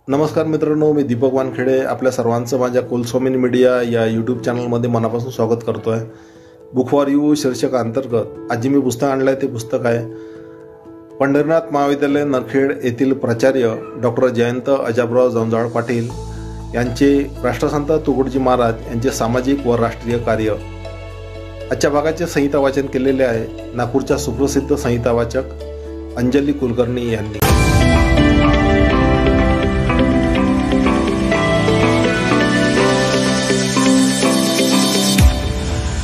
नमस्कार मित्रांनो, मी दीपक वानखेडे आपल्या सर्वांचं माझ्या कुलस्वामिनी मीडिया या यूट्यूब चॅनलमध्ये मनापासून स्वागत करतो आहे. बुक फॉर यू शीर्षक अंतर्गत आज मी पुस्तक आणलं आहे. ते पुस्तक आहे पंढरीनाथ महाविद्यालय नरखेड येथील प्राचार्य डॉक्टर जयंत अजाबराव जवंजाळ पाटील यांचे राष्ट्रसंत तुकडोजी महाराज यांचे सामाजिक व राष्ट्रीय कार्य. आजच्या भागाचे संहिता वाचन केलेले आहे नागपूरच्या सुप्रसिद्ध संहिता वाचक अंजली कुलकर्णी यांनी.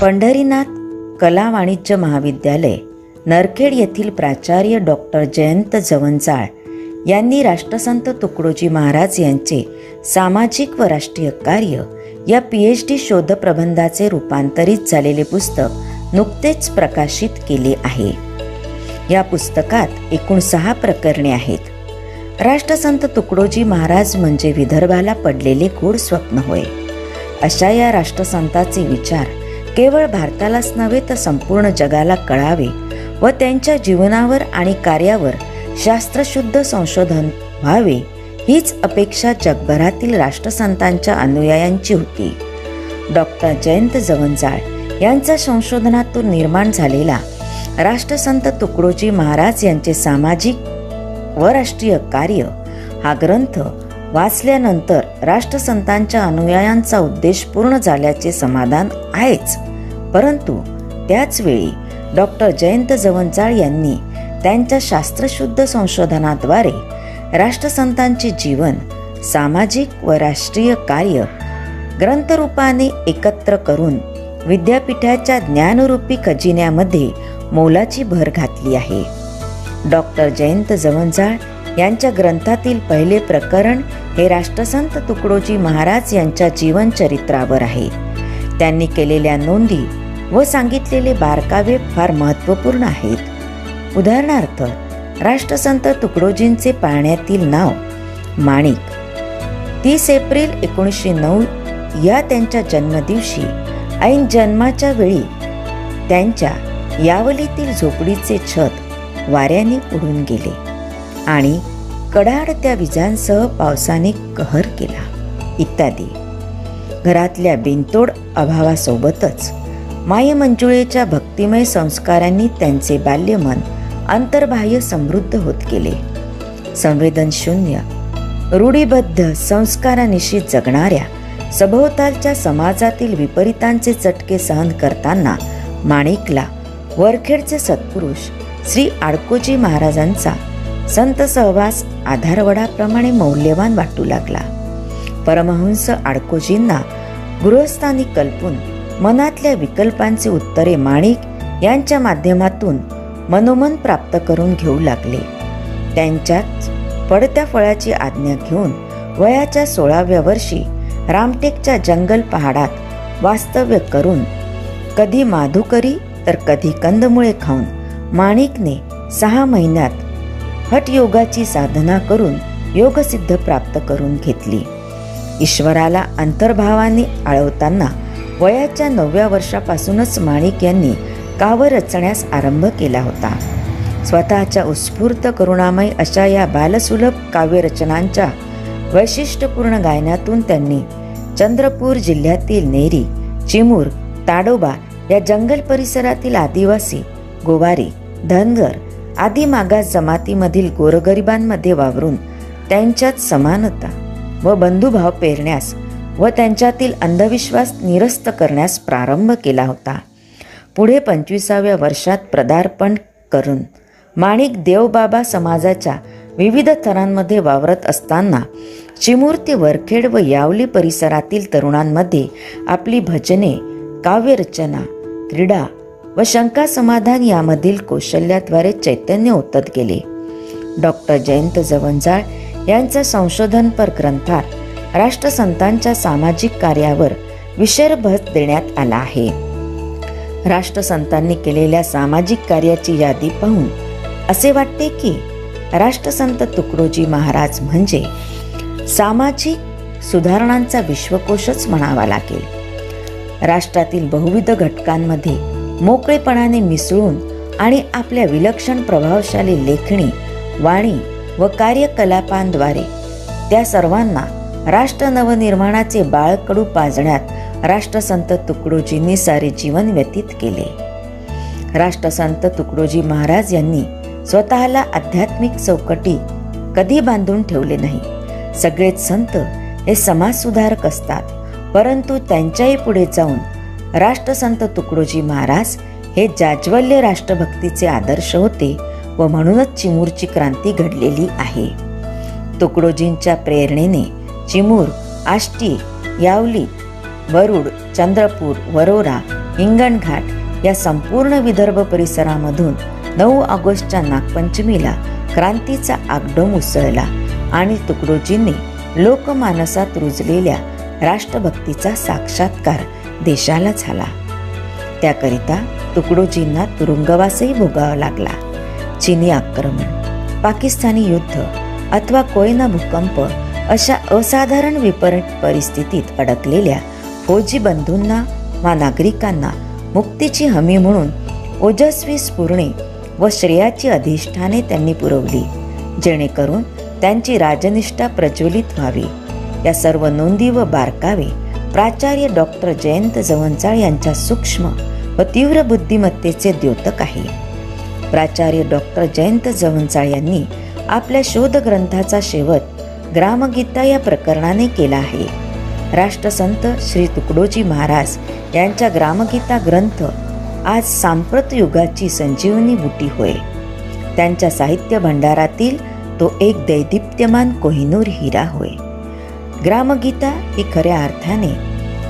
पंढरीनाथ कला वाणिज्य महाविद्यालय नरखेड येथील प्राचार्य डॉक्टर जयंत जवंजाळ यांनी राष्ट्रसंत तुकडोजी महाराज यांचे सामाजिक व राष्ट्रीय कार्य या PhD शोधप्रबंधाचे रूपांतरित झालेले पुस्तक नुकतेच प्रकाशित केले आहे. या पुस्तकात एकूण 6 प्रकरणे आहेत. राष्ट्रसंत तुकडोजी महाराज म्हणजे विदर्भाला पडलेले गोड स्वप्न होय. अशा या राष्ट्रसंताचे विचार केवळ भारतालाच नव्हे तर संपूर्ण जगाला कळावे व त्यांच्या जीवनावर आणि कार्यावर शास्त्रशुद्ध संशोधन व्हावे हीच अपेक्षा जगभरातील राष्ट्रसंतांच्या अनुयायांची होती. डॉक्टर जयंत जवंजाळ यांच्या संशोधनातून निर्माण झालेला राष्ट्रसंत तुकडोजी महाराज यांचे सामाजिक व राष्ट्रीय कार्य हा ग्रंथ वाचल्यानंतर राष्ट्रसंतांच्या अनुयायांचा उद्देश पूर्ण झाल्याचे समाधान आहेच, परंतु त्याचवेळी डॉक्टर जयंत जवंजाळ यांनी त्यांच्या शास्त्रशुद्ध संशोधनाद्वारे राष्ट्रसंतांचे जीवन, सामाजिक व राष्ट्रीय कार्य ग्रंथरूपाने एकत्र करून विद्यापीठाच्या ज्ञानरूपी खजिन्यामध्ये मोलाची भर घातली आहे. डॉक्टर जयंत जवंजाळ यांच्या ग्रंथातील पहिले प्रकरण हे राष्ट्रसंत तुकडोजी महाराज यांच्या जीवनचरित्रावर आहे. त्यांनी केलेल्या नोंदी व सांगितलेले बारकावे फार महत्त्वपूर्ण आहेत. उदाहरणार्थ, राष्ट्रसंत तुकडोजींचे पाळण्यातील नाव माणिक. 30 एप्रिल 1909 या त्यांच्या जन्मदिवशी ऐन जन्माच्या वेळी त्यांच्या यावलीतील झोपडीचे छत वाऱ्याने उडून गेले आणि कडाडत्या विजांसह पावसाने कहर केला इत्यादी. घरातल्या बिनतोड अभावासोबतच मायमंजुळेच्या भक्तिमय संस्कारांनी त्यांचे बाल्यमन अंतर्बाह्य समृद्ध होत गेले. संवेदनशून्य, रूढीबद्ध संस्कारानिशी जगणाऱ्या सभोवतालच्या समाजातील विपरीतांचे चटके सहन करताना माणिकला वरखेडचे सत्पुरुष श्री आडकोजी महाराजांचा संत सहवास आधारवडाप्रमाणे मौल्यवान वाटू लागला. परमहंस आडकोजींना गृहस्थानी कल्पून मनातल्या विकल्पांची उत्तरे माणिक यांच्या माध्यमातून मनोमन प्राप्त करून घेऊ लागले. त्यांच्याच पडत्या फळाची आज्ञा घेऊन वयाच्या 16व्या वर्षी रामटेकच्या जंगल पहाडात वास्तव्य करून कधी माधुकरी तर कधी कंदमुळे खाऊन माणिकने 6 महिन्यात हठयोगाची साधना करून योगसिद्ध प्राप्त करून घेतली. ईश्वराला अंतर्भावाने आळवताना वयाच्या 9व्या वर्षापासूनच माणिक यांनी काव्य रचण्यास आरंभ केला होता. स्वतःच्या उत्स्फूर्त करुणामय अशा या बालसुलभ काव्यरचनांच्या वैशिष्ट्यपूर्ण गायनातून त्यांनी चंद्रपूर जिल्ह्यातील नेरी, चिमूर, ताडोबा या जंगल परिसरातील आदिवासी, गोवारी, धनगर आदी मागास जमातीमधील गोरगरिबांमध्ये वावरून त्यांच्यात समानता व बंधुभाव पेरण्यास व त्यांच्यातील अंधविश्वास निरस्त करण्यास प्रारंभ केला होता. पुढे 25व्या वर्षात पदार्पण करून माणिक देवबाबा समाजाच्या विविध थरांमध्ये वावरत असताना चिमूर ते वरखेड व यावली परिसरातील तरुणांमध्ये आपली भजने, काव्यरचना, क्रीडा व शंका समाधान यामधील कौशल्याद्वारे चैतन्य ओतत गेले. डॉक्टर जयंत जवंजाळ यांचा संशोधनपर ग्रंथात राष्ट्रसंतांच्या सामाजिक कार्यावर विशेष भर देण्यात आला आहे. राष्ट्रसंतांनी केलेल्या सामाजिक कार्याची यादी पाहून असे वाटते की राष्ट्रसंत तुकडोजी महाराज म्हणजे सामाजिक सुधारणांचा विश्वकोशच म्हणावा लागेल. राष्ट्रातील बहुविध घटकांमध्ये मोकळेपणाने मिसळून आणि आपल्या विलक्षण प्रभावशाली लेखणी, वाणी व कार्यकलापांद्वारे त्या सर्वांना राष्ट्र नवनिर्माणाचे बाळकडू पाजण्यात राष्ट्रसंत तुकडोजींनी सारे जीवन व्यतीत केले. राष्ट्रसंत तुकडोजी महाराज यांनी स्वतःला आध्यात्मिक चौकटी कधी बांधून ठेवले नाही. सगळेच संत हे समाजसुधारक असतात, परंतु त्यांच्याही पुढे जाऊन राष्ट्रसंत तुकडोजी महाराज हे जाज्वल्य राष्ट्रभक्तीचे आदर्श होते व म्हणूनच चिमूरची क्रांती घडलेली आहे. तुकडोजींच्या प्रेरणेने चिमूर, आष्टी, यावली, वरुड, चंद्रपूर, वरोरा, हिंगणघाट या संपूर्ण विदर्भ परिसरामधून 9 ऑगस्टच्या नागपंचमीला क्रांतीचा आगडोम उसळला आणि तुकडोजींनी लोकमानसात रुजलेल्या राष्ट्रभक्तीचा साक्षात्कार देशाला झाला. त्याकरिता तुकडोजींना तुरुंगवासही भोगावा लागला. चीनी आक्रमण, पाकिस्तानी युद्ध अथवा कोयना भूकंप अशा असाधारण विपरीत परिस्थितीत अडकलेल्या फौजी बंधूंना वा नागरिकांना मुक्तीची हमी म्हणून ओजस्वी स्फुरणे व श्रेयाची अधिष्ठाने त्यांनी पुरवली, जेणेकरून त्यांची राजनिष्ठा प्रज्वलित व्हावी. या सर्व नोंदी व बारकावे प्राचार्य डॉक्टर जयंत जवंजाळ यांच्या सूक्ष्म व तीव्र बुद्धिमत्तेचे द्योतक आहे. प्राचार्य डॉक्टर जयंत जवंजाळ यांनी आपल्या शोध ग्रंथाचा शेवट ग्रामगीता या प्रकरणाने केला आहे. राष्ट्रसंत श्री तुकडोजी महाराज यांच्या ग्रामगीता ग्रंथ आज सांप्रत युगाची संजीवनी बुटी होय. त्यांच्या साहित्य भंडारातील तो एक दैदिप्यमान कोहिनूर हिरा होय. ग्रामगीता ही खऱ्या अर्थाने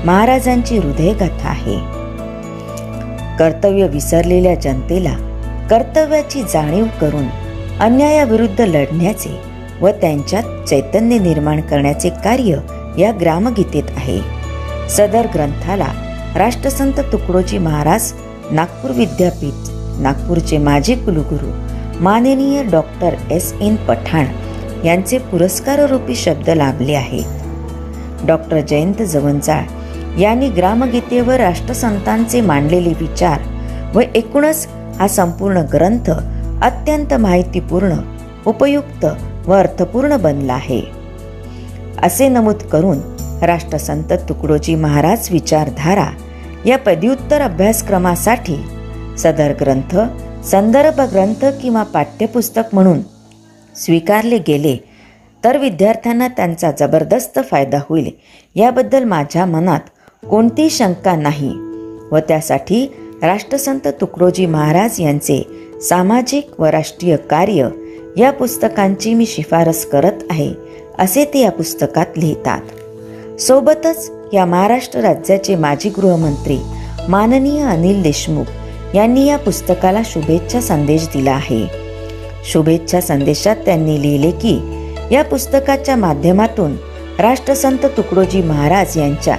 महाराजांची हृदयगाथा आहे. कर्तव्य विसरलेल्या जनतेला कर्तव्याची जाणीव करून अन्यायाविरुद्ध लढण्याचे व त्यांच्यात चैतन्य निर्माण करण्याचे कार्य या ग्रामगीतेत आहे. सदर ग्रंथाला राष्ट्रसंत तुकडोजी महाराज नागपूर विद्यापीठ, नागपूरचे माजी कुलगुरू माननीय डॉक्टर S.N. पठाण यांचे पुरस्काररूपी शब्द लाभले आहेत. डॉक्टर जयंत जवंजाळ यांनी ग्रामगीतेवर राष्ट्रसंतांचे मांडलेले विचार व एकूणच हा संपूर्ण ग्रंथ अत्यंत माहितीपूर्ण, उपयुक्त व अर्थपूर्ण बनला आहे असे नमूद करून राष्ट्रसंत तुकडोजी महाराज विचारधारा या पदव्युत्तर अभ्यासक्रमासाठी सदर ग्रंथ संदर्भ ग्रंथ किंवा पाठ्यपुस्तक म्हणून स्वीकारले गेले तर विद्यार्थ्यांना त्यांचा जबरदस्त फायदा होईल याबद्दल माझ्या मनात कोणतीही शंका नाही व त्यासाठी राष्ट्रसंत तुकडोजी महाराज यांचे सामाजिक व राष्ट्रीय कार्य या पुस्तकांची मी शिफारस करत आहे असे ते या पुस्तकात लिहितात. सोबतच या महाराष्ट्र राज्याचे माजी गृहमंत्री माननीय अनिल देशमुख यांनी या पुस्तकाला शुभेच्छा संदेश दिला आहे. शुभेच्छा संदेशात त्यांनी लिहिले की या पुस्तकाच्या माध्यमातून राष्ट्रसंत तुकडोजी महाराज यांच्या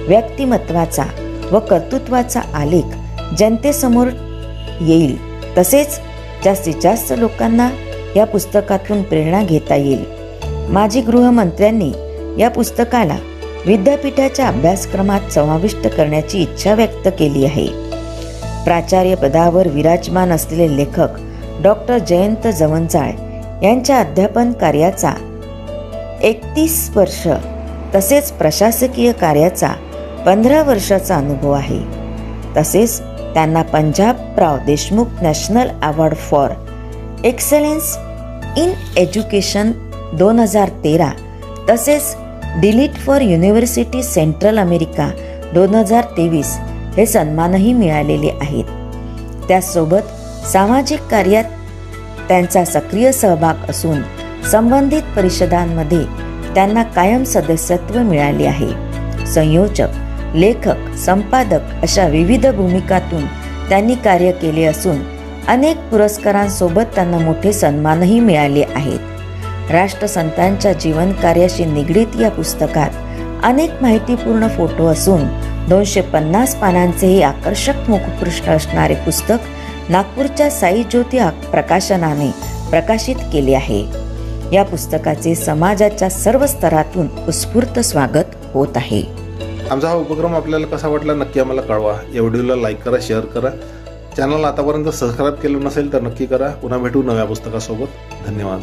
व्यक्तिमत्वाचा व कर्तृत्वाचा आलेख जनतेसमोर येईल, तसेच जास्तीत जास्त लोकांना या पुस्तकातून प्रेरणा घेता येईल. माजी गृहमंत्र्यांनी या पुस्तकाला विद्यापीठाच्या अभ्यासक्रमात समाविष्ट करण्याची इच्छा व्यक्त केली आहे. प्राचार्य पदावर विराजमान असलेले लेखक डॉक्टर जयंत जवंजाळ यांच्या अध्यापन कार्याचा 31 वर्ष तसेच प्रशासकीय कार्याचा 15 वर्षाचा अनुभव आहे. तसेच त्यांना Panjabrao Deshmukh national award for excellence in education 2013 तसेच delete for university central America 2023 हे सन्मानही मिळालेले आहेत. त्याचसोबत सामाजिक कार्यात त्यांचा सक्रिय सहभाग असून संबंधित परिषदांमध्ये त्यांना कायम सदस्यत्व मिळाले आहे. संयोजक, लेखक, संपादक अशा विविध भूमिकातून त्यांनी कार्य केले असून अनेक पुरस्कारांसोबत त्यांना मोठे सन्मानही मिळाले आहेत. राष्ट्रसंतांच्या जीवन कार्याशी निगडीत या पुस्तकात अनेक माहितीपूर्ण फोटो असून 250 पानांचे हे आकर्षक मुखपृष्ठ असणारे पुस्तक नागपूरच्या साई ज्योती प्रकाशनाने प्रकाशित केले आहे. या पुस्तकाचे समाजाच्या सर्व स्तरातून उत्स्फूर्त स्वागत होत आहे. आमचा हा उपक्रम आपल्याला कसा वाटला नक्की आम्हाला कळवा. या व्हिडिओला लाईक करा, शेअर करा. चॅनल आतापर्यंत सबस्क्राईब केलं नसेल तर नक्की करा. पुन्हा भेटू नव्या पुस्तकासोबत. धन्यवाद.